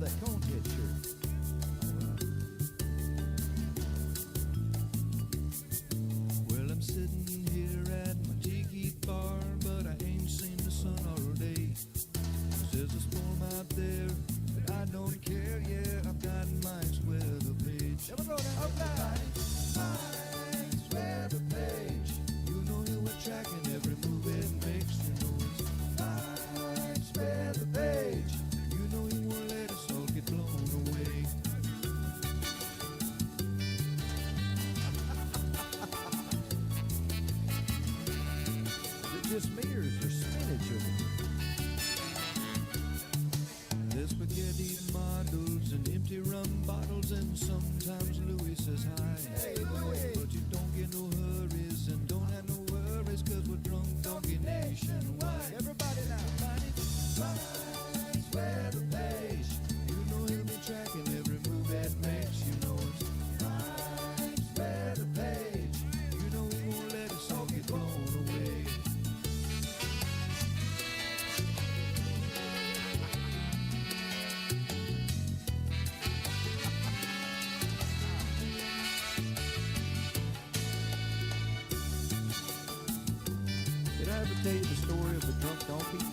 that conehead shirt. Well, I'm sitting here at my tiki bar, but I ain't seen the sun all day. There's a storm out there, but I don't care. Yeah, I've got Mike's weather page. Never go down. Okay. Mike's weather page. You know you were tracking every move it makes. You know it's Mike's weather page. You know he won't let us all get blown away. Is it just me or is there spinach over here? There's spaghetti models and empty rum bottles, and sometimes Louis says hi. Hey, Louis. But you don't get no hurries and don't have no worries, cause we're drunk donkey nationwide. Everybody now. Mike's weather page. You know he'll be tracking every move that makes. You know it's Mike's weather page. You know he won't let us all get blown away. Did I ever tell you the story of the drunk donkey?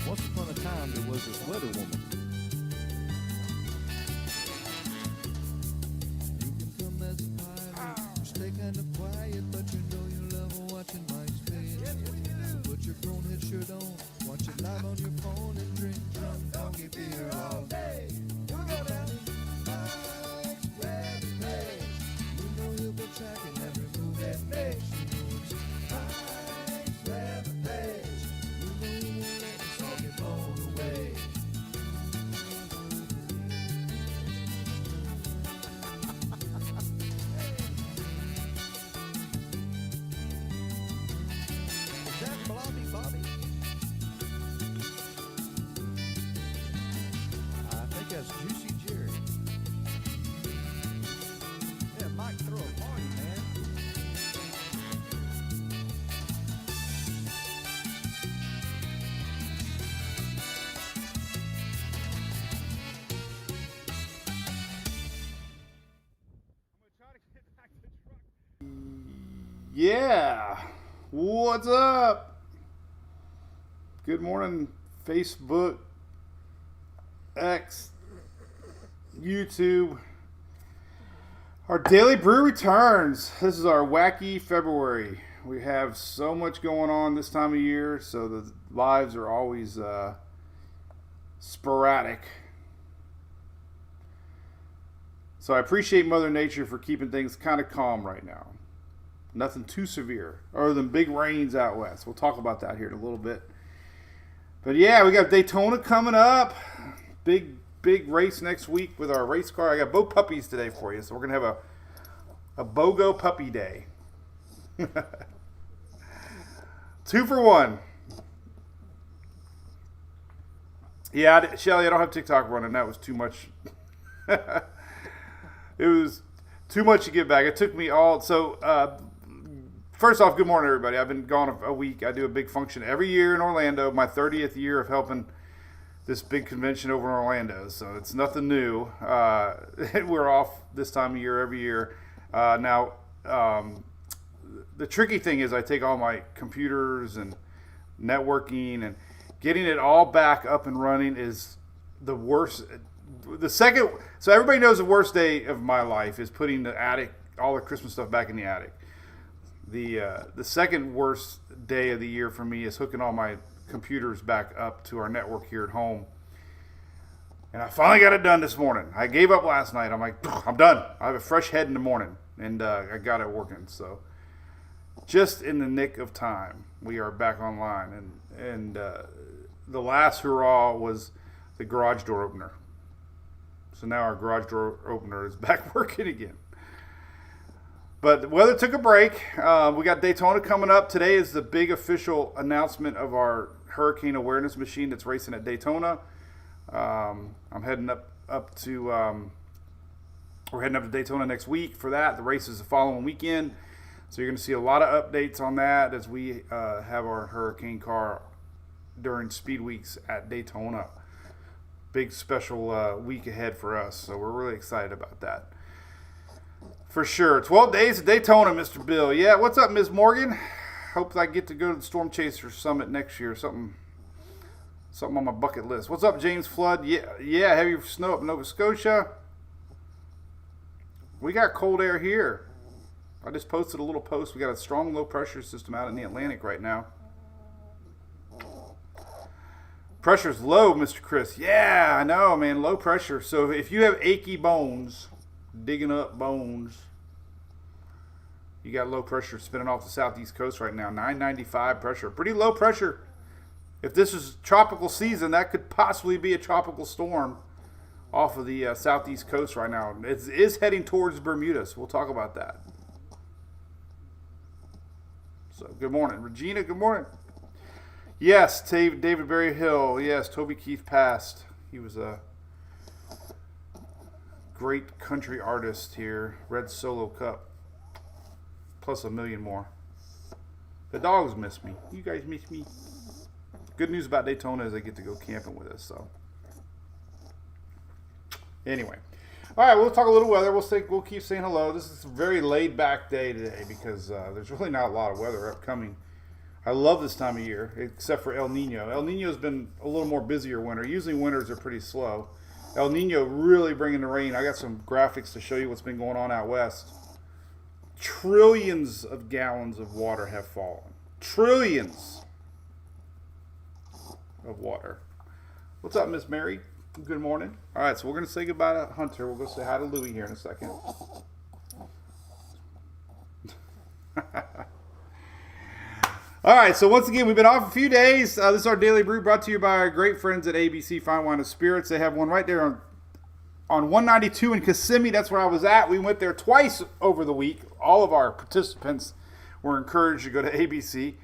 Once upon a time, there was this weather woman. You can come as a pilot, stay kind of quiet, but you know you love watching Mike's page. So put your grown head shirt on, watch it live on your phone, and drink drunk donkey beer all day. Here we go now. Mike's weather page. You know he'll be tracking every move that makes. You know it's Mike's weather page. You know he won't let us all get blown away. Is that Blobby Bobby? I think that's Juicy Jerry. Yeah, Mike, throw a party, man. Yeah, what's up? Good morning, Facebook, X, YouTube. Our daily brew returns. This is our wacky February. We have so much going on this time of year, so the lives are always sporadic. So I appreciate Mother Nature for keeping things kind of calm right now. Nothing too severe, other than big rains out west. We'll talk about that here in a little bit. But yeah, we got Daytona coming up. Big race next week with our race car. I got both puppies today for you, so we're gonna have a BOGO puppy day. 2 for 1. Yeah, Shelly, I don't have TikTok running. That was too much. It was too much to get back. It took me all. So, first off, good morning, everybody. I've been gone a week. I do a big function every year in Orlando. My 30th year of helping this big convention over in Orlando. So it's nothing new. We're off this time of year every year. Now, the tricky thing is I take all my computers and networking, and getting it all back up and running is the worst. So everybody knows the worst day of my life is putting the attic, all the Christmas stuff back in the attic. The second worst day of the year for me is hooking all my computers back up to our network here at home. And I finally got it done this morning. I gave up last night. I'm like, I'm done. I have a fresh head in the morning, and I got it working. So just in the nick of time, we are back online. And the last hurrah was the garage door opener. So now our garage door opener is back working again. But the weather took a break. We got Daytona coming up. Today is the big official announcement of our hurricane awareness machine that's racing at Daytona. I'm heading up to Daytona next week for that. The race is the following weekend. So you're going to see a lot of updates on that as we have our hurricane car during speed weeks at Daytona. big special week ahead for us. So we're really excited about that. For sure. 12 days of Daytona, Mr. Bill. Yeah, what's up, Ms. Morgan? Hope I get to go to the Storm Chaser Summit next year. Something on my bucket list. What's up, James Flood? Yeah, heavy snow up in Nova Scotia. We got cold air here. I just posted a little post. We got a strong low pressure system out in the Atlantic right now. Pressure's low, Mr. Chris. Yeah, I know, man. Low pressure. So if you have achy bones, digging up bones, you got low pressure spinning off the southeast coast right now. 995 pressure. Pretty low pressure. If this is tropical season, that could possibly be a tropical storm off of the southeast coast right now. It is heading towards Bermuda, so we'll talk about that. So, good morning. Regina, good morning. Yes, David Berry Hill. Yes, Toby Keith passed. He was a great country artist here. Red Solo Cup. Plus a million more. The dogs miss me. You guys miss me. Good news about Daytona is they get to go camping with us. So, anyway. All right, we'll talk a little weather. We'll keep saying hello. This is a very laid-back day today because there's really not a lot of weather upcoming. I love this time of year, except for El Nino. El Nino's been a little more busier winter. Usually winters are pretty slow. El Nino really bringing the rain. I got some graphics to show you what's been going on out west. Trillions of gallons of water have fallen. Trillions of water. What's up, Miss Mary? Good morning. All right, so we're going to say goodbye to Hunter. We'll go say hi to Louie here in a second. All right, so once again, we've been off a few days. This is our Daily Brew brought to you by our great friends at ABC Fine Wine and Spirits. They have one right there on 192 in Kissimmee. That's where I was at. We went there twice over the week. All of our participants were encouraged to go to ABC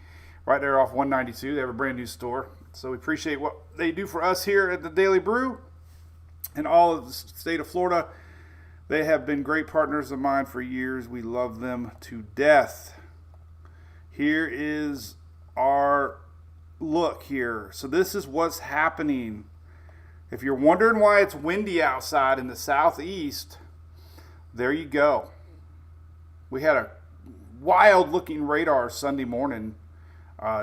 right there off 192. They have a brand new store. So we appreciate what they do for us here at the Daily Brew and all of the state of Florida. They have been great partners of mine for years. We love them to death. Here is our look here. So this is what's happening. If you're wondering why it's windy outside in the southeast, there you go. We had a wild looking radar Sunday morning.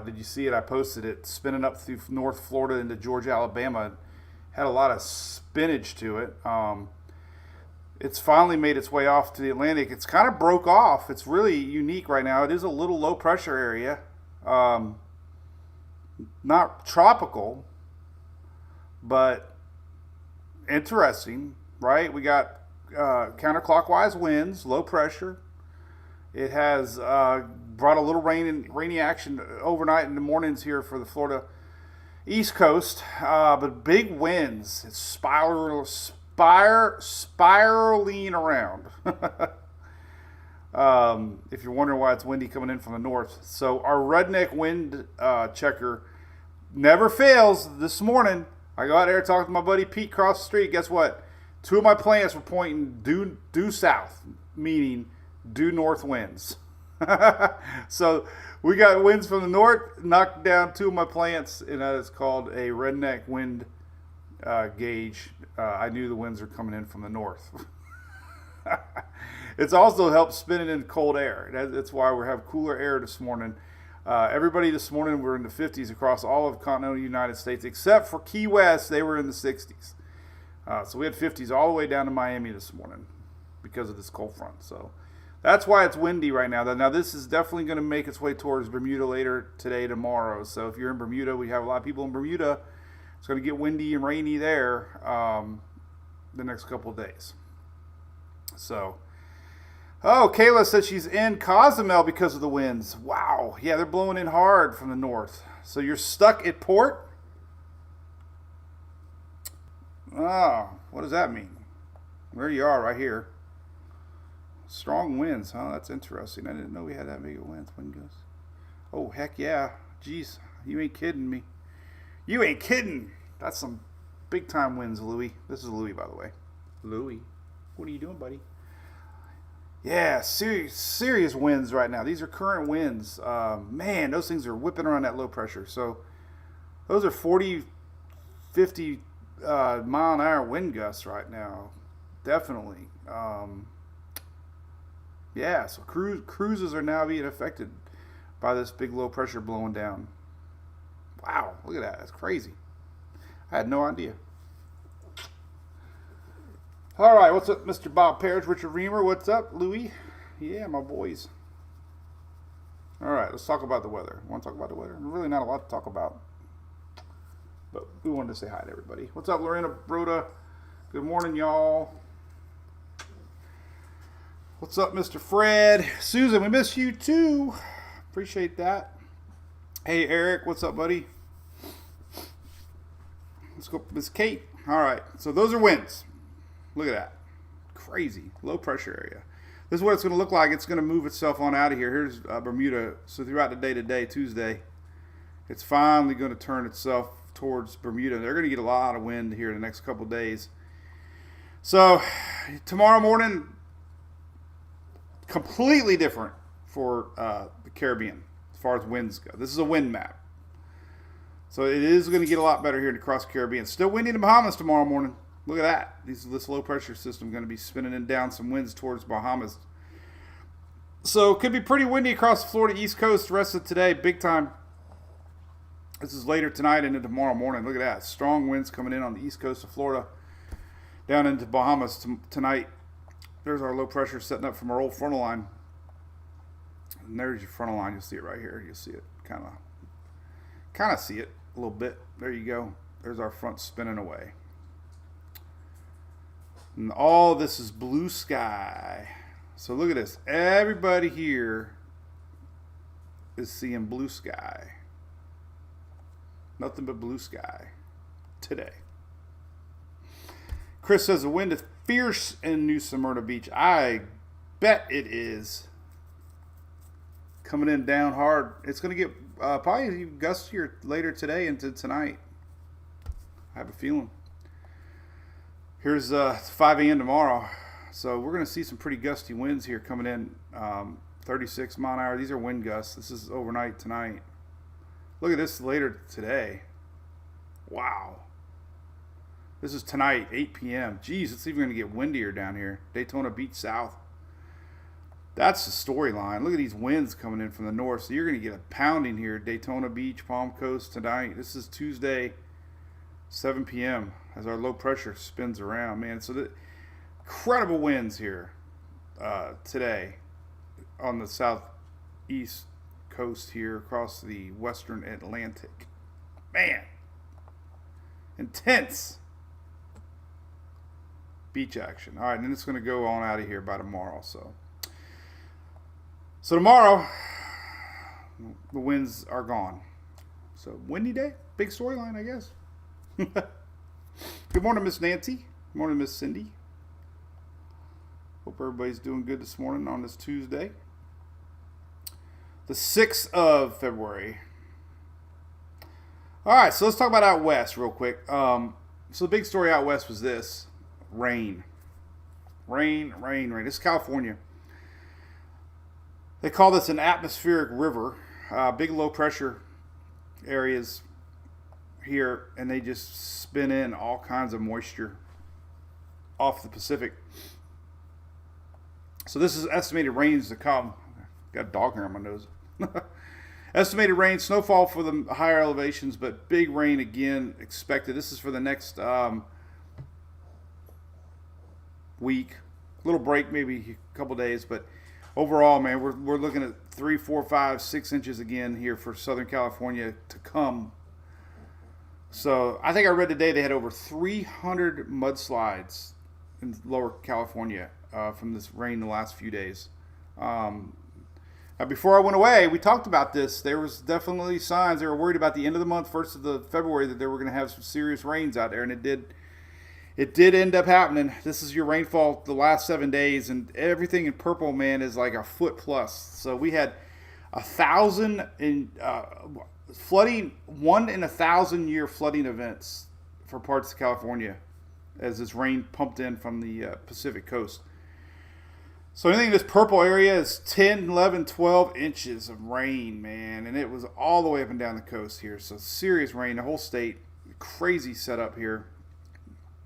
Did you see it? I posted it, spinning up through North Florida into Georgia, Alabama. Had a lot of spinach to it. It's finally made its way off to the Atlantic. It's kind of broke off. It's really unique right now. It is a little low pressure area. Not tropical, but interesting, right? We got counterclockwise winds, low pressure. It has brought a little rainy action overnight in the mornings here for the Florida East Coast, but big winds. It's spiraling around. If you're wondering why it's windy coming in from the north. So our redneck wind checker never fails. This morning, I go out there talking to my buddy Pete across the street. Guess what? Two of my plants were pointing due south, meaning due north winds. So we got winds from the north, knocked down two of my plants, and that is called a redneck wind gauge. I knew the winds are coming in from the north. It's also helped spin it in cold air. That's why we have cooler air this morning. Everybody this morning were in the 50s across all of continental United States, except for Key West. They were in the 60s. So we had 50s all the way down to Miami this morning because of this cold front. So that's why it's windy right now. Now, this is definitely going to make its way towards Bermuda later today, tomorrow. So if you're in Bermuda, we have a lot of people in Bermuda. It's going to get windy and rainy there the next couple of days. So, Kayla said she's in Cozumel because of the winds. Wow. Yeah, they're blowing in hard from the north. So you're stuck at port? What does that mean? Where you are right here. Strong winds, huh? That's interesting. I didn't know we had that big of winds. Wind goes. Oh, heck yeah. Jeez, you ain't kidding me. You ain't kidding. That's some big time winds, Louie. This is Louie, by the way. Louie, what are you doing, buddy? Yeah, serious winds right now. These are current winds. Man, those things are whipping around that low pressure. So those are 40, 50 mile an hour wind gusts right now. Definitely. Yeah, so cruises are now being affected by this big low pressure blowing down. Wow, look at that. That's crazy. I had no idea. All right, what's up, Mr. Bob Parrish, Richard Reamer? What's up, Louie? Yeah, my boys. All right, let's talk about the weather. Want to talk about the weather? Really not a lot to talk about. But we wanted to say hi to everybody. What's up, Lorena Broda? Good morning, y'all. What's up, Mr. Fred? Susan, we miss you too. Appreciate that. Hey, Eric, what's up, buddy? Let's go, Miss Kate. All right, so those are winds. Look at that. Crazy. Low pressure area. This is what it's going to look like. It's going to move itself on out of here. Here's Bermuda. So throughout the day today, Tuesday, it's finally going to turn itself towards Bermuda. They're going to get a lot of wind here in the next couple of days. So tomorrow morning, completely different for the Caribbean as far as winds go. This is a wind map. So it is going to get a lot better here across the Caribbean. Still windy in the Bahamas tomorrow morning. Look at that. This low pressure system is going to be spinning in down some winds towards Bahamas. So it could be pretty windy across the Florida East Coast the rest of today. Big time. This is later tonight into tomorrow morning. Look at that. Strong winds coming in on the east coast of Florida. Down into Bahamas tonight. There's our low pressure setting up from our old frontal line. And there's your frontal line. You'll see it right here. You'll see it. Kind of see it a little bit. There you go. There's our front spinning away. And all this is blue sky. So look at this. Everybody here is seeing blue sky. Nothing but blue sky today. Chris says the wind is fierce in New Smyrna Beach. I bet it is. Coming in down hard. It's going to get probably gustier later today into tonight. I have a feeling. Here's 5 a.m. tomorrow. So we're going to see some pretty gusty winds here coming in. 36 mile an hour. These are wind gusts. This is overnight tonight. Look at this later today. Wow. This is tonight, 8 p.m. Geez, it's even going to get windier down here. Daytona Beach South. That's the storyline. Look at these winds coming in from the north. So you're going to get a pounding here. Daytona Beach, Palm Coast tonight. This is Tuesday, 7 p.m. as our low pressure spins around. Man, so the incredible winds here today on the southeast coast here across the western Atlantic. Man, intense beach action. All right, and then it's going to go on out of here by tomorrow. So tomorrow, the winds are gone. So windy day, big storyline, I guess. Good morning, Miss Nancy. Good morning, Miss Cindy. Hope everybody's doing good this morning on this Tuesday, the 6th of February. All right, so let's talk about out west real quick. So the big story out west was this. Rain. This is California. They call this an atmospheric river. Big low pressure areas here, and they just spin in all kinds of moisture off the Pacific. So this is estimated rains to come. Got a dog hair on my nose. Estimated rain, snowfall for the higher elevations, but big rain again expected. This is for the next week. A little break, maybe a couple days, but overall, man, we're looking at 3, 4, 5, 6 inches again here for Southern California to come. So I think I read today they had over 300 mudslides in Lower California from this rain the last few days. Before I went away, we talked about this. There was definitely signs. They were worried about the end of the month, 1st of the February, that they were going to have some serious rains out there, and it did. It did end up happening. This is your rainfall the last 7 days, and everything in purple, man, is like a foot plus. So we had 1,000 in flooding, 1 in 1,000 year flooding events for parts of California as this rain pumped in from the Pacific coast. So anything in this purple area is 10, 11, 12 inches of rain, man. And it was all the way up and down the coast here. So serious rain, the whole state. Crazy setup here.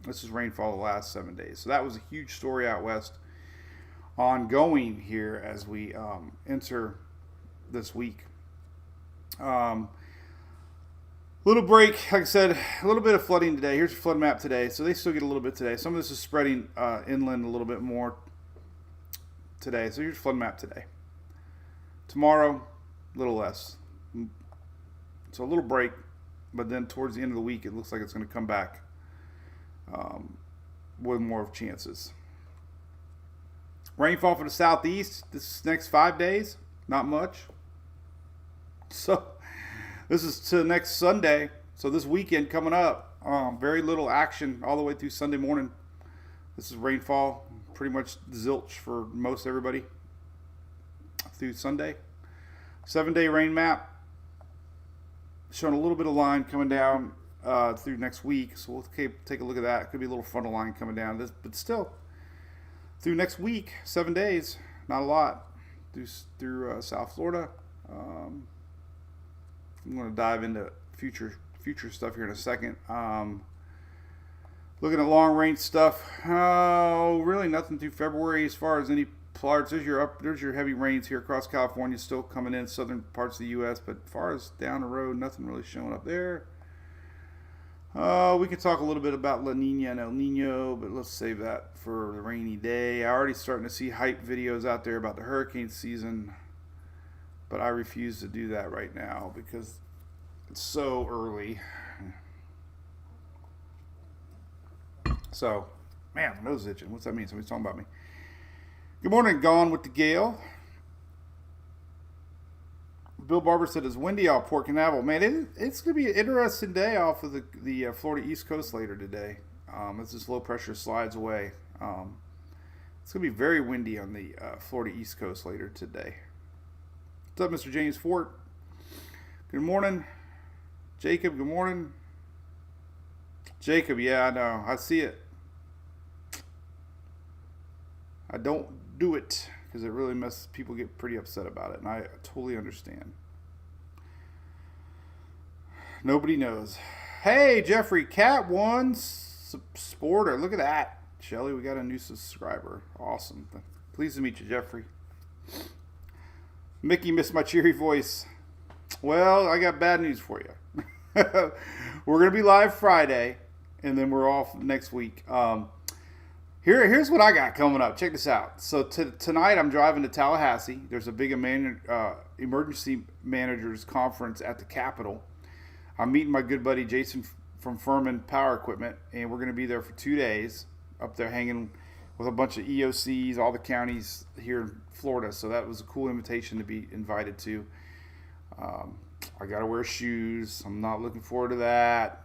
This is rainfall the last 7 days. So that was a huge story out west, ongoing here as we enter this week. Little break, like I said, a little bit of flooding today. Here's your flood map today. So they still get a little bit today. Some of this is spreading inland a little bit more today. So here's flood map today. Tomorrow, a little less. So a little break, but then towards the end of the week, it looks like it's going to come back with more chances. Rainfall for the southeast this next 5 days, not much. So this is to next Sunday. So this weekend coming up, very little action all the way through Sunday morning. This is rainfall, pretty much zilch for most everybody through Sunday. 7-day rain map showing a little bit of line coming down through next week. So we'll take a look at that. It could be a little frontal line coming down, but still through next week, 7 days, not a lot through South Florida. I'm going to dive into future stuff here in a second. Looking at long range stuff, really nothing through February as far as any parts. There's your heavy rains here across California, still coming in southern parts of the U.S. But as far as down the road, nothing really showing up there. We could talk a little bit about La Nina and El Nino, but let's save that for the rainy day. I already starting to see hype videos out there about the hurricane season, but I refuse to do that right now because it's so early. So, man, my nose is itching. What's that mean? Somebody's talking about me. Good morning, Gone with the Gale. Bill Barber said it's windy off Port Canaveral. Man, it's going to be an interesting day off of the Florida East Coast later today. As this low pressure slides away. It's going to be very windy on the Florida East Coast later today. What's up, Mr. James Fort? Good morning. Jacob, good morning. Jacob, yeah, I know. I see it. I don't do it because it really people get pretty upset about it, and I totally understand. Nobody knows. Hey, Jeffrey, Cat One Sporter. Look at that. Shelly, we got a new subscriber. Awesome. Pleased to meet you, Jeffrey. Mickey missed my cheery voice. Well, I got bad news for you. We're going to be live Friday, and then we're off next week. Here's what I got coming up. Check this out. So tonight I'm driving to Tallahassee. There's a big emergency managers conference at the Capitol. I'm meeting my good buddy Jason from Furman Power Equipment, and we're going to be there for 2 days up there hanging with a bunch of EOCs, all the counties here in Florida. So that was a cool invitation to be invited to. I got to wear shoes. I'm not looking forward to that.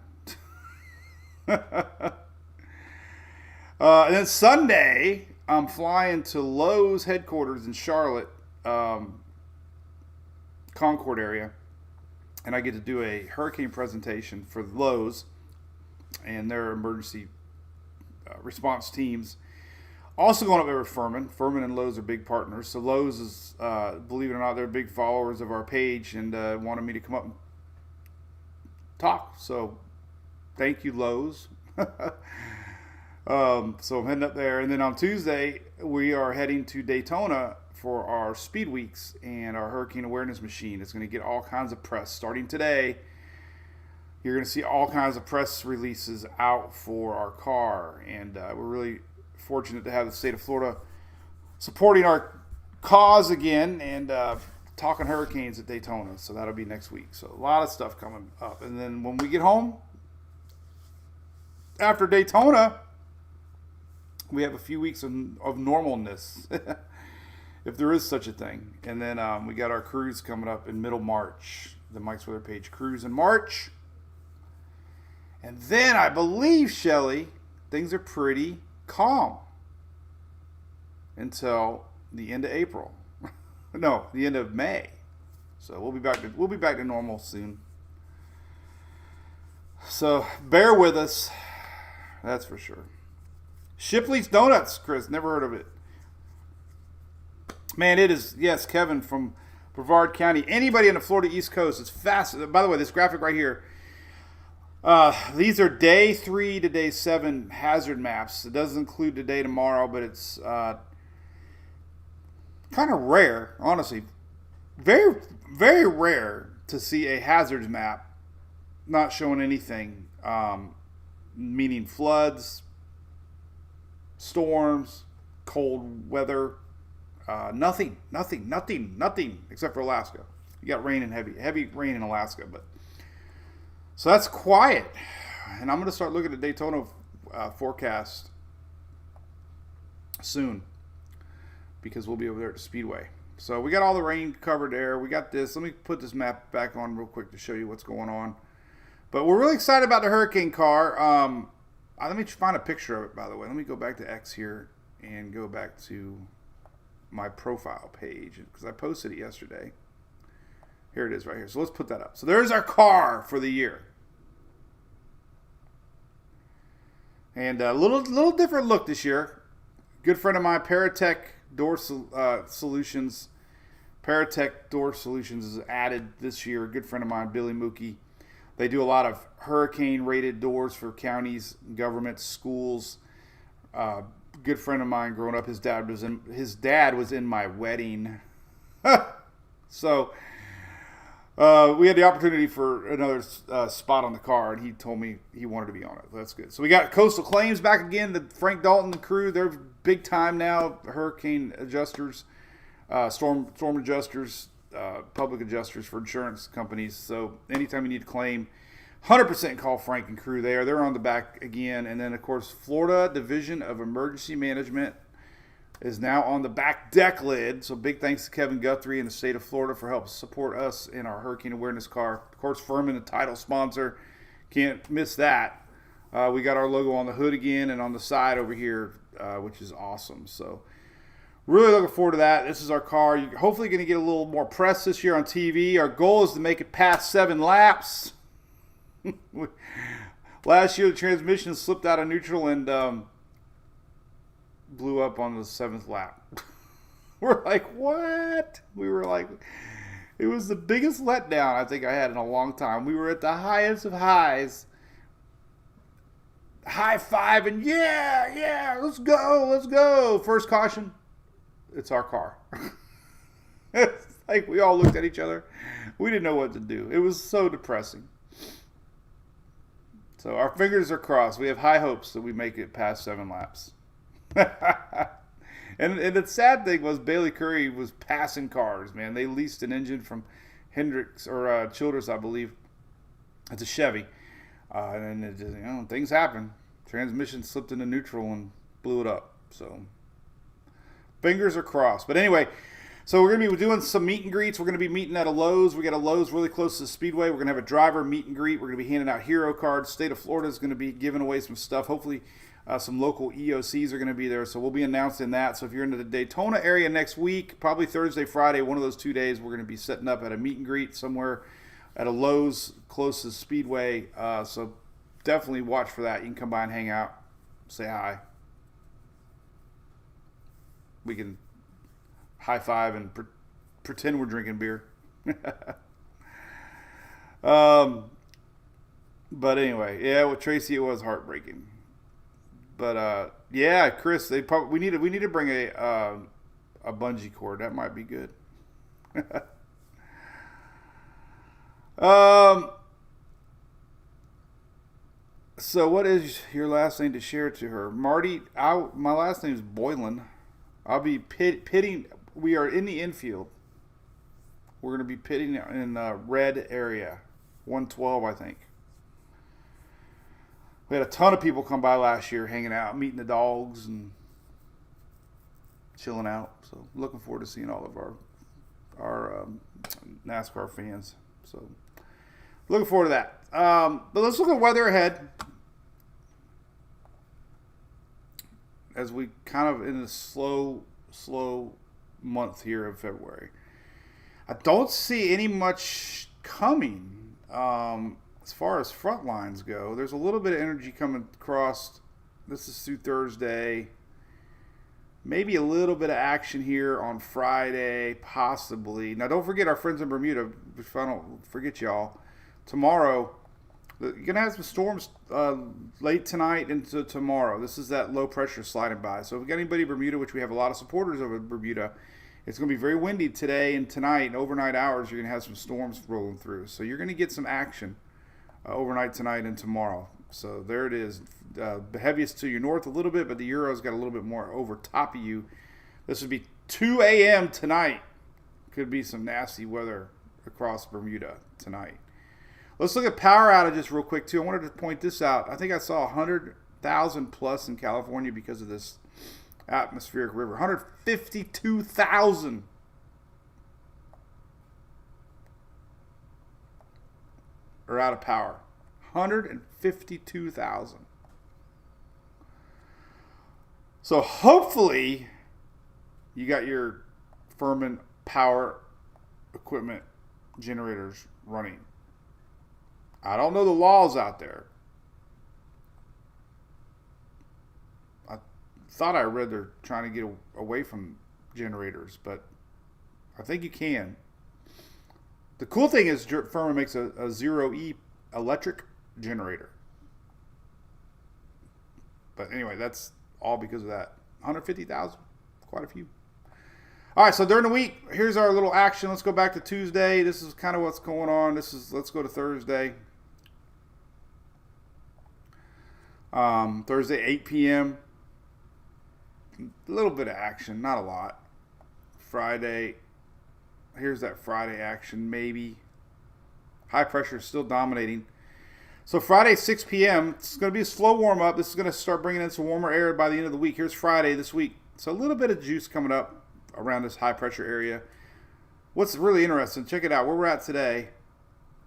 And then Sunday, I'm flying to Lowe's headquarters in Charlotte, Concord area, and I get to do a hurricane presentation for Lowe's and their emergency response teams. Also going up there with Furman. Furman and Lowe's are big partners. So Lowe's is, believe it or not, they're big followers of our page and wanted me to come up and talk. So thank you, Lowe's. So I'm heading up there. And then on Tuesday, we are heading to Daytona for our Speed Weeks and our Hurricane Awareness Machine. It's going to get all kinds of press. Starting today, you're going to see all kinds of press releases out for our car. And we're really fortunate to have the state of Florida supporting our cause again and talking hurricanes at Daytona. So that'll be next week. So a lot of stuff coming up. And then when we get home after Daytona, we have a few weeks of normalness, if there is such a thing. And then we got our cruise coming up in middle March, the Mike's Weather Page cruise in March. And then I believe, Shelly, things are pretty calm until the end of April. No, the end of May. So we'll be back to normal soon. So bear with us. That's for sure. Shipley's Donuts, Chris. Never heard of it. Man, it is, yes, Kevin from Brevard County. Anybody in the Florida East Coast is fast. By the way, this graphic right here, These are day 3 to day 7 hazard maps. It doesn't include today, tomorrow, but it's kind of rare, honestly. Very, very rare to see a hazards map not showing anything, meaning floods, storms, cold weather, nothing, except for Alaska. You got rain and heavy rain in Alaska, but so that's quiet. And I'm going to start looking at Daytona forecast soon because we'll be over there at the Speedway. So we got all the rain covered there. We got this. Let me put this map back on real quick to show you what's going on. But we're really excited about the Hurricane car. Let me find a picture of it, by the way. Let me go back to X here and go back to my profile page because I posted it yesterday. Here it is right here. So let's put that up. So there's our car for the year. And a little different look this year. Good friend of mine, Paratech Door Solutions. Paratech Door Solutions is added this year. A good friend of mine, Billy Mookie. They do a lot of hurricane-rated doors for counties, governments, schools. Good friend of mine growing up, his dad was in my wedding. So we had the opportunity for another spot on the car, and he told me he wanted to be on it. That's good. So we got Coastal Claims back again. The Frank Dalton crew, they're big time now. Hurricane adjusters, storm adjusters, public adjusters for insurance companies. So anytime you need to claim, 100% call Frank and crew there. They're on the back again. And then, of course, Florida Division of Emergency Management is now on the back deck lid. So big thanks to Kevin Guthrie and the state of Florida for helping support us in our hurricane awareness car. Of course, Furman, the title sponsor. Can't miss that. We got our logo on the hood again and on the side over here, which is awesome. So really looking forward to that. This is our car. You're hopefully going to get a little more press this year on TV. Our goal is to make it past 7 laps. Last year, the transmission slipped out of neutral and blew up on the 7th lap. We're like, what? We were like, it was the biggest letdown I think I had in a long time. We were at the highest of highs. High five and yeah, let's go. First caution, it's our car. It's like we all looked at each other. We didn't know what to do. It was so depressing. So our fingers are crossed. We have high hopes that we make it past 7 laps. and the sad thing was Bailey Curry was passing cars, man. They leased an engine from Hendricks or Childress, I believe. It's a Chevy. And it just, things happen. Transmission slipped into neutral and blew it up. So fingers are crossed. But anyway, so we're going to be doing some meet and greets. We're going to be meeting at a Lowe's. We got a Lowe's really close to the Speedway. We're going to have a driver meet and greet. We're going to be handing out hero cards. State of Florida is going to be giving away some stuff. Hopefully some local EOCs are going to be there. So we'll be announcing that. So if you're into the Daytona area next week, probably Thursday, Friday, one of those 2 days, we're going to be setting up at a meet and greet somewhere at a Lowe's close to the Speedway. So definitely watch for that. You can come by and hang out, say hi. We can high five and pretend we're drinking beer. But anyway, yeah, with Tracy it was heartbreaking. But yeah, Chris, we need to bring a bungee cord. That might be good. So what is your last name to share to her? Marty, my last name is Boylan. I'll be pitting. We are in the infield. We're going to be pitting in the red area, 112, I think. We had a ton of people come by last year, hanging out, meeting the dogs, and chilling out. So looking forward to seeing all of our NASCAR fans. So looking forward to that. But let's look at weather ahead as we kind of in a slow month here of February. I don't see any much coming as far as front lines go. There's a little bit of energy coming across. This is through Thursday. Maybe a little bit of action here on Friday, possibly. Now, don't forget our friends in Bermuda. If I don't forget y'all, tomorrow You're going to have some storms late tonight into tomorrow. This is that low pressure sliding by. So if we got anybody in Bermuda, which we have a lot of supporters over Bermuda, it's going to be very windy today and tonight. And overnight hours, you're going to have some storms rolling through. So you're going to get some action overnight tonight and tomorrow. So there it is. The heaviest to your north a little bit, but the Euro's got a little bit more over top of you. This would be 2 a.m. tonight. Could be some nasty weather across Bermuda tonight. Let's look at power outages real quick, too. I wanted to point this out. I think I saw 100,000 plus in California because of this atmospheric river. 152,000. Are out of power. 152,000. So hopefully you got your Furman power equipment generators running. I don't know the laws out there. I thought I read they're trying to get away from generators, but I think you can. The cool thing is Furman makes a 0E electric generator. But anyway, that's all because of that. 150,000, quite a few. All right, so during the week, here's our little action. Let's go back to Tuesday. This is kind of what's going on. Let's go to Thursday. Thursday, 8 p.m. A little bit of action, not a lot. Friday, here's that Friday action, maybe. High pressure is still dominating. So Friday, 6 p.m., it's going to be a slow warm-up. This is going to start bringing in some warmer air by the end of the week. Here's Friday this week. So a little bit of juice coming up around this high-pressure area. What's really interesting, check it out. Where we're at today,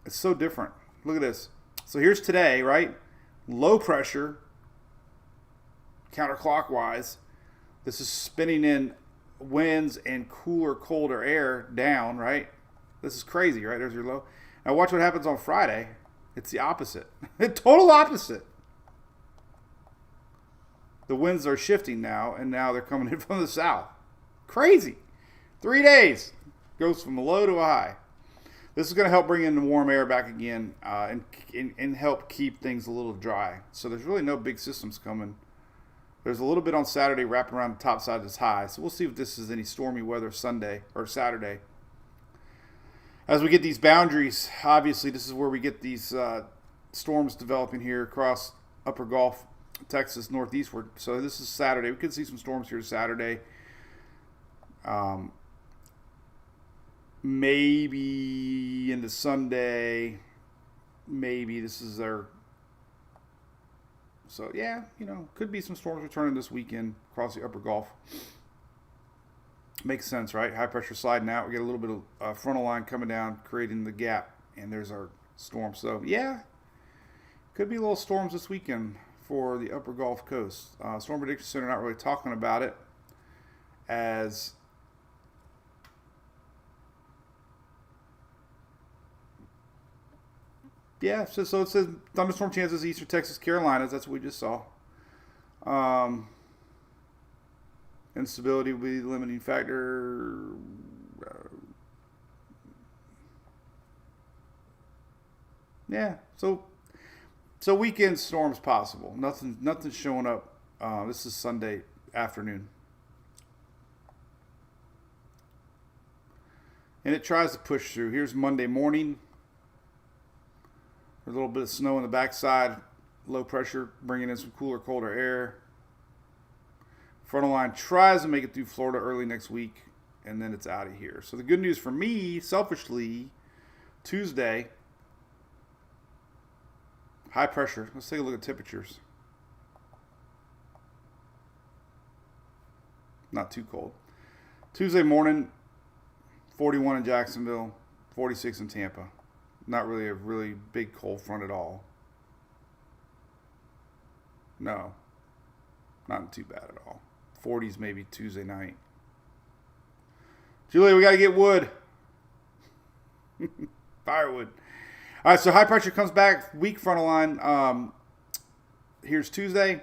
it's so different. Look at this. So here's today, right? Low pressure, counterclockwise. This is spinning in winds and cooler, colder air down, right? This is crazy, right? There's your low. Now watch what happens on Friday. It's the opposite. The total opposite. The winds are shifting now, and now they're coming in from the south. Crazy. 3 days. Goes from a low to a high. This is going to help bring in the warm air back again and help keep things a little dry. So there's really no big systems coming. There's a little bit on Saturday wrapping around the top side of this high. So we'll see if this is any stormy weather Sunday or Saturday. As we get these boundaries, obviously this is where we get these storms developing here across Upper Gulf, Texas, northeastward. So this is Saturday. We could see some storms here Saturday. Maybe into Sunday. Maybe this is their... So, yeah, could be some storms returning this weekend across the Upper Gulf. Makes sense, right? High pressure sliding out. We get a little bit of frontal line coming down, creating the gap. And there's our storm. So, yeah, could be little storms this weekend for the Upper Gulf Coast. Storm Prediction Center not really talking about it as... Yeah, so it says thunderstorm chances eastern Texas, Carolinas. That's what we just saw. Instability will be the limiting factor. Yeah, so weekend storms possible. Nothing's showing up. This is Sunday afternoon. And it tries to push through. Here's Monday morning. A little bit of snow on the backside, low pressure, bringing in some cooler, colder air. Frontal line tries to make it through Florida early next week, and then it's out of here. So the good news for me, selfishly, Tuesday, high pressure. Let's take a look at temperatures. Not too cold. Tuesday morning, 41 in Jacksonville, 46 in Tampa. Not really a really big cold front at all. No. Not too bad at all. 40s maybe Tuesday night. Julia, we got to get wood. Firewood. All right, so high pressure comes back. Weak frontal line. Here's Tuesday.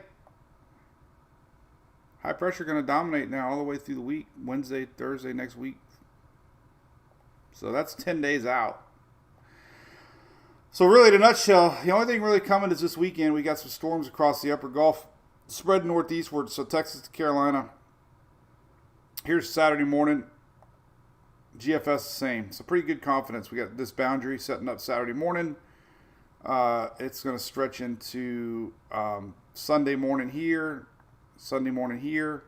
High pressure going to dominate now all the way through the week. Wednesday, Thursday, next week. So that's 10 days out. So really, in a nutshell, the only thing really coming is this weekend. We got some storms across the upper Gulf, spread northeastward, so Texas to Carolina. Here's Saturday morning. GFS the same. So pretty good confidence. We got this boundary setting up Saturday morning. It's going to stretch into Sunday morning here. Sunday morning here.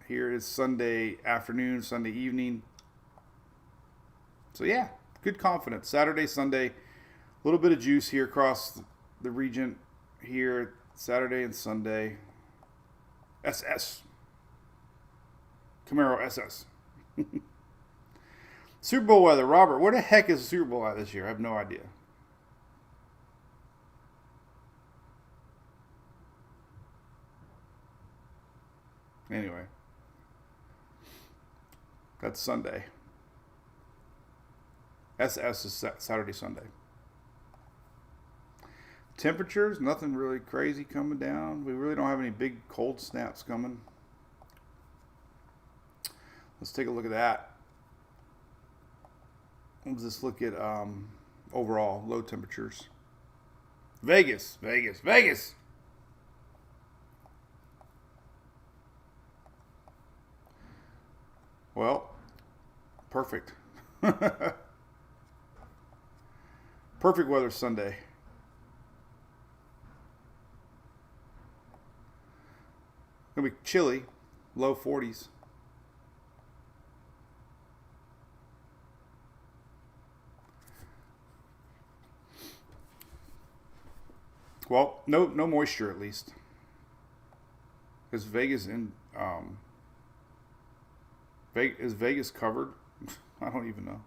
Here is Sunday afternoon, Sunday evening. So yeah, good confidence. Saturday, Sunday, a little bit of juice here across the region here. Saturday and Sunday. SS. Camaro SS. Super Bowl weather. Robert, where the heck is the Super Bowl at this year? I have no idea. Anyway. That's Sunday. SS is Saturday, Sunday. Temperatures, nothing really crazy coming down. We really don't have any big cold snaps coming. Let's take a look at that. Let's just look at overall low temperatures. Vegas, Vegas, Vegas. Well, perfect. Perfect weather Sunday. Gonna be chilly, low 40s. Well, no moisture at least. Is Vegas in? Is Vegas covered? I don't even know.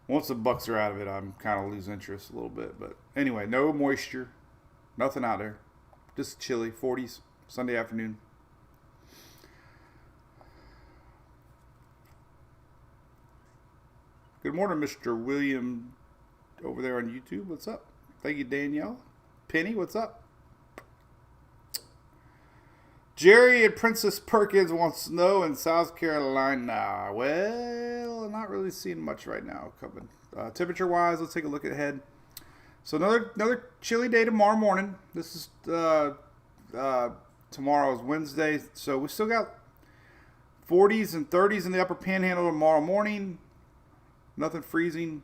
Once the Bucks are out of it, I'm kind of lose interest a little bit. But anyway, no moisture, nothing out there. Just chilly, 40s, Sunday afternoon. Good morning, Mr. William over there on YouTube. What's up? Thank you, Danielle. Penny, what's up? Jerry and Princess Perkins want snow in South Carolina. Well, not really seeing much right now coming. Temperature-wise, let's take a look ahead. So another chilly day tomorrow morning. This is tomorrow's Wednesday. So we still got 40s and 30s in the upper panhandle tomorrow morning. Nothing freezing.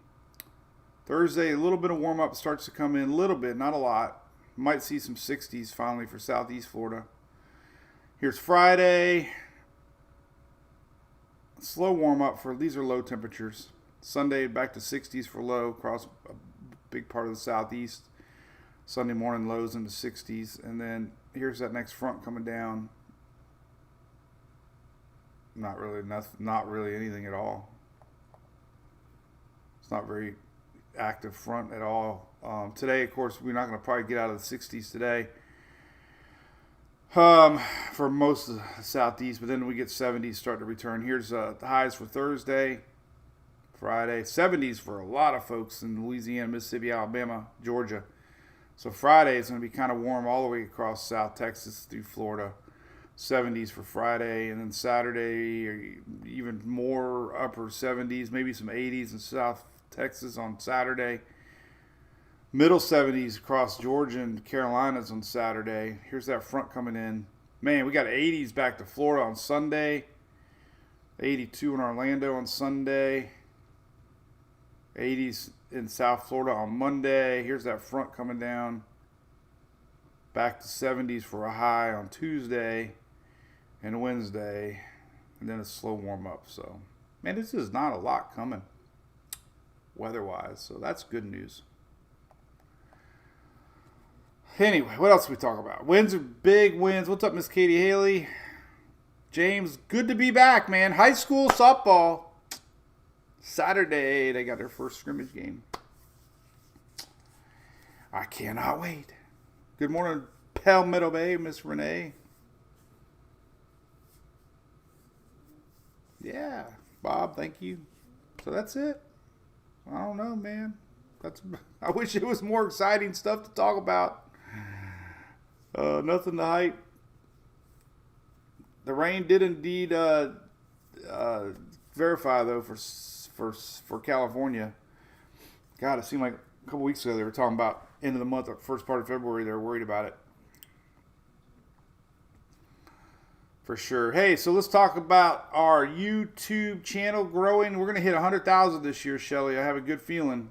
Thursday, a little bit of warm-up starts to come in. A little bit, not a lot. Might see some 60s finally for southeast Florida. Here's Friday. Slow warm-up for, these are low temperatures. Sunday, back to 60s for low across a big part of the southeast. Sunday morning lows into 60s. And then here's that next front coming down. Not really anything at all. It's not very active front at all. Today, of course, we're not going to probably get out of the 60s today for most of the southeast, but then we get 70s start to return. Here's the highs for Thursday, Friday, 70s for a lot of folks in Louisiana, Mississippi, Alabama, Georgia. So Friday is going to be kind of warm all the way across South Texas through Florida. 70s for Friday, and then Saturday even more upper 70s, maybe some 80s in South Texas on Saturday. Middle 70s across Georgia and Carolinas on Saturday. Here's that front coming in. Man, we got 80s back to Florida on Sunday. 82 in Orlando on Sunday. 80s in South Florida on Monday. Here's that front coming down. Back to 70s for a high on Tuesday and Wednesday. And then a slow warm up. So, man, this is not a lot coming weather-wise. So that's good news. Anyway, what else we talk about? Winds are big winds. What's up, Miss Katie Haley? James, good to be back, man. High school softball. Saturday, they got their first scrimmage game. I cannot wait. Good morning, Palmetto Bay, Miss Renee. Yeah, Bob, thank you. So that's it. I don't know, man. I wish it was more exciting stuff to talk about. Nothing to hype. The rain did indeed verify, though, for California. God, it seemed like a couple weeks ago they were talking about end of the month or first part of February. They were worried about it. For sure. Hey, so let's talk about our YouTube channel growing. We're going to hit 100,000 this year, Shelly. I have a good feeling.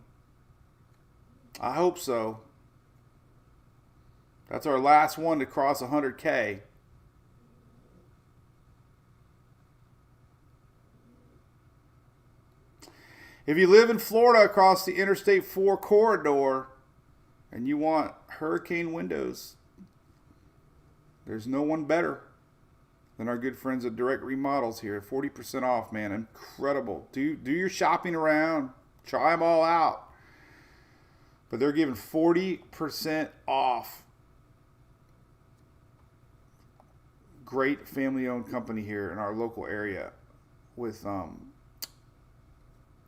I hope so. That's our last one to cross 100K. If you live in Florida across the Interstate 4 corridor and you want hurricane windows, there's no one better than our good friends at Direct Remodels here. 40% off, man. Incredible. Do your shopping around. Try them all out. But they're giving 40% off. Great family-owned company here in our local area with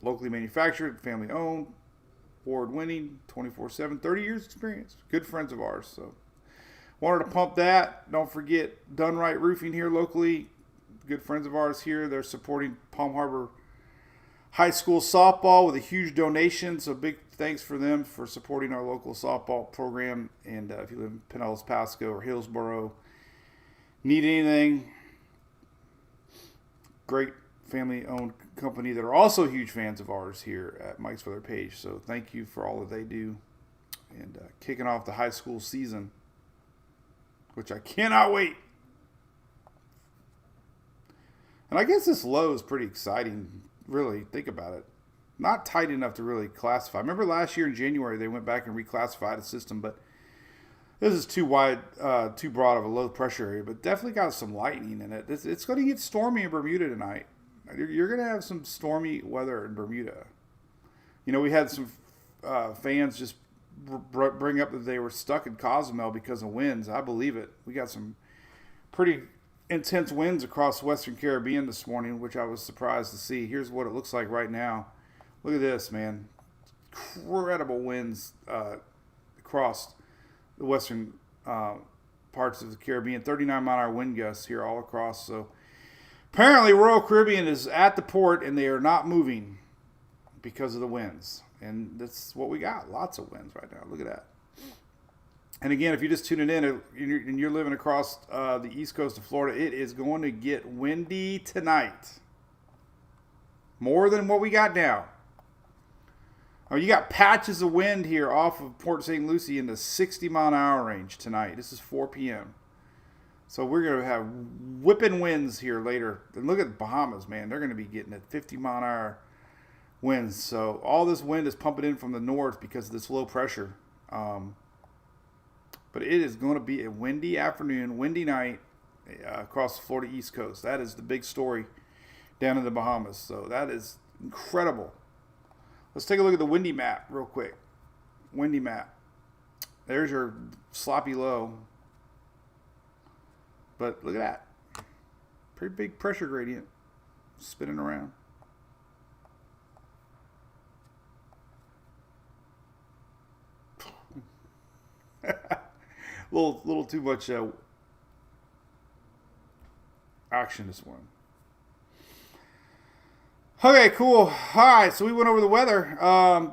locally manufactured, family-owned, award-winning, 24/7, 30 years experience. Good friends of ours. So wanted to pump that. Don't forget Done Right Roofing here locally. Good friends of ours here. They're supporting Palm Harbor High School softball with a huge donation. So big thanks for them for supporting our local softball program. And if you live in Pinellas, Pasco, or Hillsboro, need anything, great family-owned company that are also huge fans of ours here at Mike's Weather Page. So thank you for all that they do. And kicking off the high school season, which I cannot wait. And I guess this low is pretty exciting, really. Think about it. Not tight enough to really classify. Remember last year in January, they went back and reclassified a system, but this is too wide, too broad of a low pressure area, but definitely got some lightning in it. It's going to get stormy in Bermuda tonight. You're going to have some stormy weather in Bermuda. You know, we had some fans just bring up that they were stuck in Cozumel because of winds. I believe it. We got some pretty intense winds across the Western Caribbean this morning, which I was surprised to see. Here's what it looks like right now. Look at this, man. Incredible winds across the western parts of the Caribbean. 39-mile-an-hour wind gusts here all across. So apparently Royal Caribbean is at the port and they are not moving because of the winds. And that's what we got. Lots of winds right now. Look at that. And again, if you're just tuning in and you're living across the east coast of Florida, it is going to get windy tonight. More than what we got now. Oh, you got patches of wind here off of Port St. Lucie in the 60-mile-an-hour range tonight. This is 4 p.m. So we're going to have whipping winds here later. And look at the Bahamas, man. They're going to be getting at 50-mile-an-hour winds. So all this wind is pumping in from the north because of this low pressure. But it is going to be a windy afternoon, windy night across the Florida East Coast. That is the big story down in the Bahamas. So that is incredible. Let's take a look at the windy map real quick. Windy map. There's your sloppy low. But look at that. Pretty big pressure gradient spinning around. little too much action this morning. Okay, cool. All right, so we went over the weather.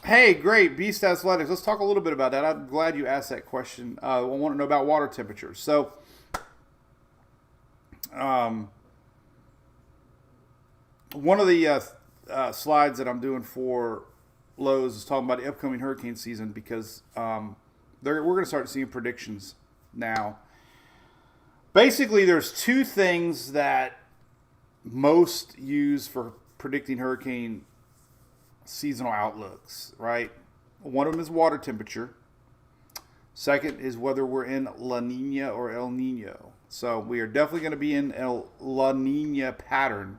Hey, great, Beast Athletics. Let's talk a little bit about that. I'm glad you asked that question. I want to know about water temperatures. So, one of the slides that I'm doing for Lowe's is talking about the upcoming hurricane season because we're going to start seeing predictions now. Basically, there's two things that most use for predicting hurricane seasonal outlooks, right? One of them is water temperature. Second is whether we're in La Nina or El Nino. So we are definitely going to be in a La Nina pattern,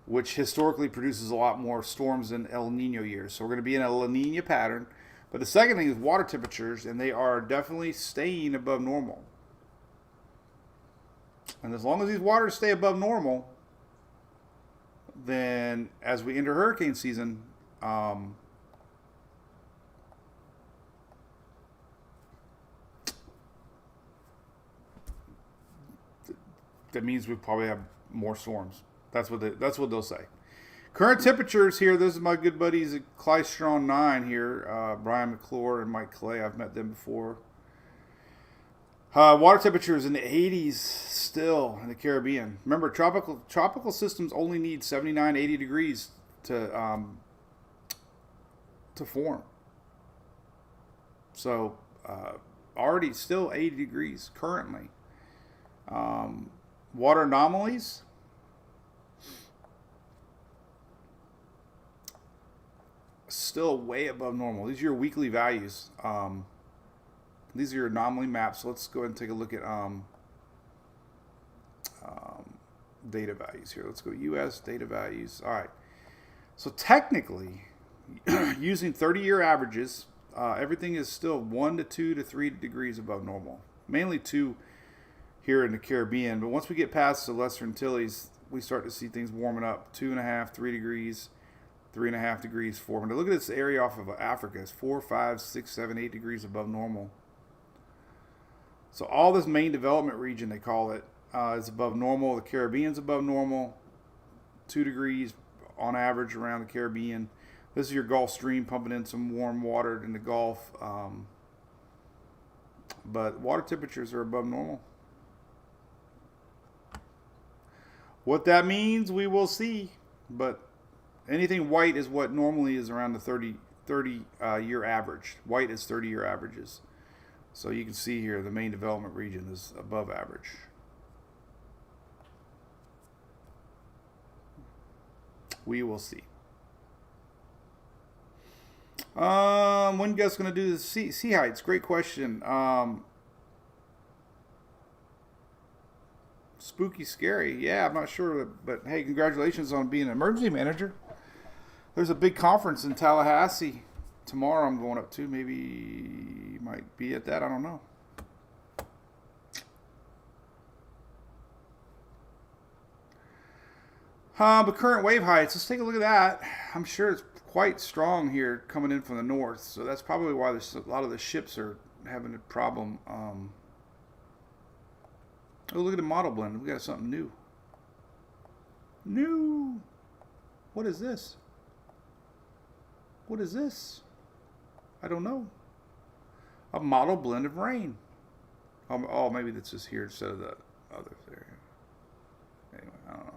which historically produces a lot more storms than El Nino years. So we're going to be in a La Nina pattern. But the second thing is water temperatures, and they are definitely staying above normal. And as long as these waters stay above normal, then as we enter hurricane season, that means we probably have more storms. That's what they'll say. Current temperatures here. This is my good buddies at Clystron 9 here. Brian McClure and Mike Clay. I've met them before. Water temperatures in the 80s still in the Caribbean. Remember, tropical systems only need 79, 80 degrees to form. So already still 80 degrees currently. Water anomalies. Still way above normal. These are your weekly values. These are your anomaly maps. So let's go ahead and take a look at data values here. Let's go US data values. All right. So technically, using 30-year averages, everything is still 1 to 2 to 3 degrees above normal. Mainly 2 here in the Caribbean. But once we get past the Lesser Antilles, we start to see things warming up. 2.5, 3 degrees, 3.5 degrees, 4. When I look at this area off of Africa, it's 4, 5, 6, 7, 8 degrees above normal. So all this main development region, they call it, is above normal. The Caribbean's above normal, 2 degrees on average around the Caribbean. This is your Gulf Stream pumping in some warm water in the Gulf. But water temperatures are above normal. What that means, we will see. But anything white is what normally is around the 30-year average. White is 30-year averages. So you can see here the main development region is above average. We will see. When you guys going to do the sea heights? Great question. Spooky, scary. Yeah, I'm not sure. But hey, congratulations on being an emergency manager. There's a big conference in Tallahassee tomorrow I'm going up to. Maybe you might be at that. I don't know. But current wave heights, let's take a look at that. I'm sure it's quite strong here coming in from the north. So that's probably why there's a lot of the ships are having a problem. Oh, look at the model blend. We got something new. New. What is this? What is this? I don't know. A model blend of rain. Oh, maybe this is here instead of the other there. Anyway, I don't know.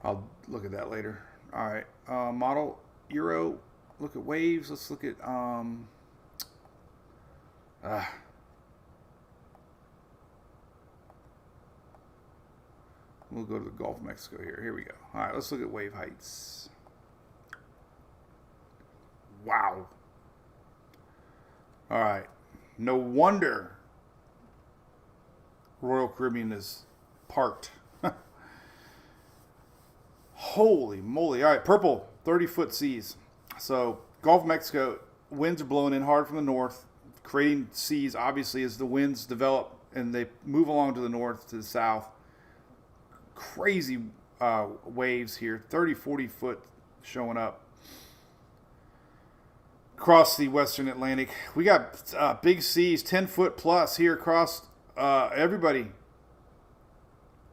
I'll look at that later. All right. Model Euro. Look at waves. Let's look at we'll go to the Gulf of Mexico here. Here we go. All right, let's look at wave heights. Wow. All right. No wonder Royal Caribbean is parked. Holy moly. All right, purple, 30-foot seas. So Gulf of Mexico, winds are blowing in hard from the north, creating seas, obviously, as the winds develop and they move along to the north, to the south. Crazy waves here, 30, 40 foot showing up across the western Atlantic. We got big seas, 10 foot plus here across everybody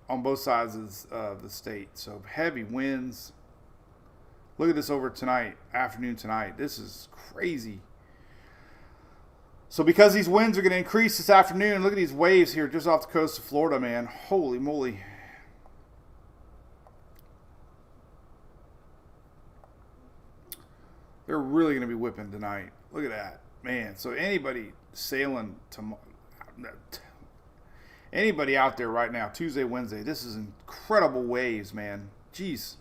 on both sides of the state. So heavy winds. Look at this over tonight, afternoon tonight. This is crazy. So because these winds are going to increase this afternoon, look at these waves here just off the coast of Florida, man. Holy moly. They're really going to be whipping tonight. Look at that. Man, so anybody sailing tomorrow, anybody out there right now, Tuesday, Wednesday, this is incredible waves, man. Jeez.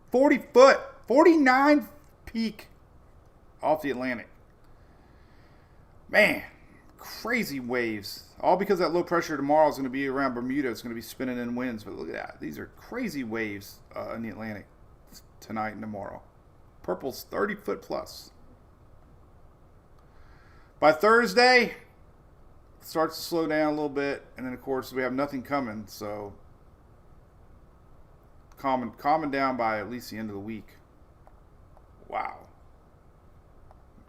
40 foot, 49 peak off the Atlantic. Man, crazy waves. All because that low pressure tomorrow is going to be around Bermuda. It's going to be spinning in winds. But look at that. These are crazy waves in the Atlantic tonight and tomorrow. Purple's 30 foot plus. By Thursday, it starts to slow down a little bit. And then, of course, we have nothing coming. So calming down by at least the end of the week. Wow.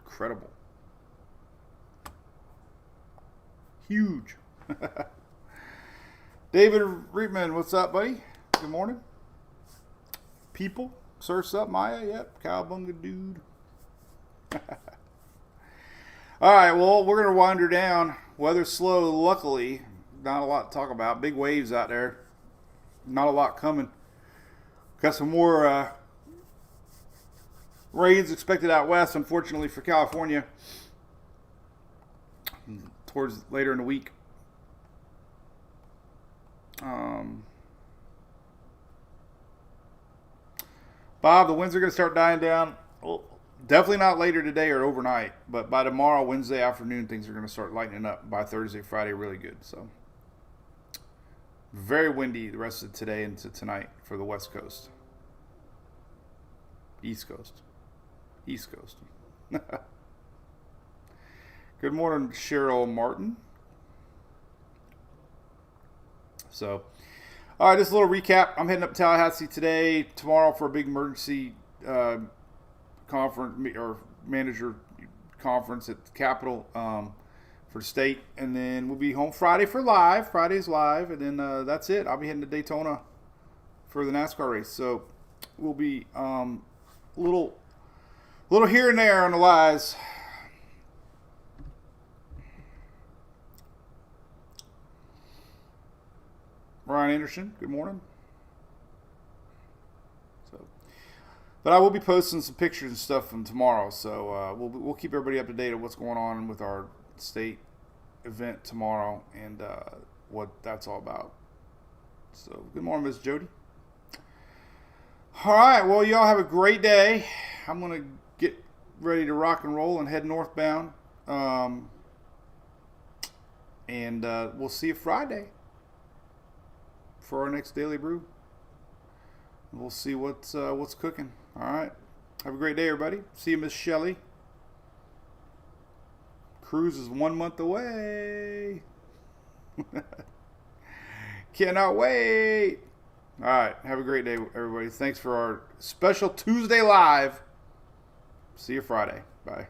Incredible. Huge. David Reitman, what's up, buddy? Good morning. people. Surf's up, Maya. Yep, cowabunga dude. All right, well, we're going to wander down. Weather's slow, luckily. Not a lot to talk about. Big waves out there. Not a lot coming. Got some more rains expected out west, unfortunately, for California. Towards later in the week. Bob, the winds are going to start dying down. Well, definitely not later today or overnight, but by tomorrow, Wednesday afternoon, things are going to start lightening up. By Thursday, Friday, really good. So, very windy the rest of today into tonight for the West Coast. East Coast. Good morning, Cheryl Martin. So, all right, just a little recap. I'm heading up to Tallahassee today, tomorrow for a big emergency conference or manager conference at the Capitol for the state, and then we'll be home Friday for live. Friday's live, and then that's it. I'll be heading to Daytona for the NASCAR race. So we'll be little here and there on the lives. Ryan Anderson, good morning. But I will be posting some pictures and stuff from tomorrow, so we'll keep everybody up to date on what's going on with our state event tomorrow and what that's all about. So, good morning, Miss Jody. All right, well, y'all have a great day. I'm going to get ready to rock and roll and head northbound. And we'll see you Friday for our next Daily Brew. We'll see what's cooking. All right. Have a great day, everybody. See you, Miss Shelley. Cruise is 1 month away. Cannot wait. All right. Have a great day, everybody. Thanks for our special Tuesday live. See you Friday. Bye.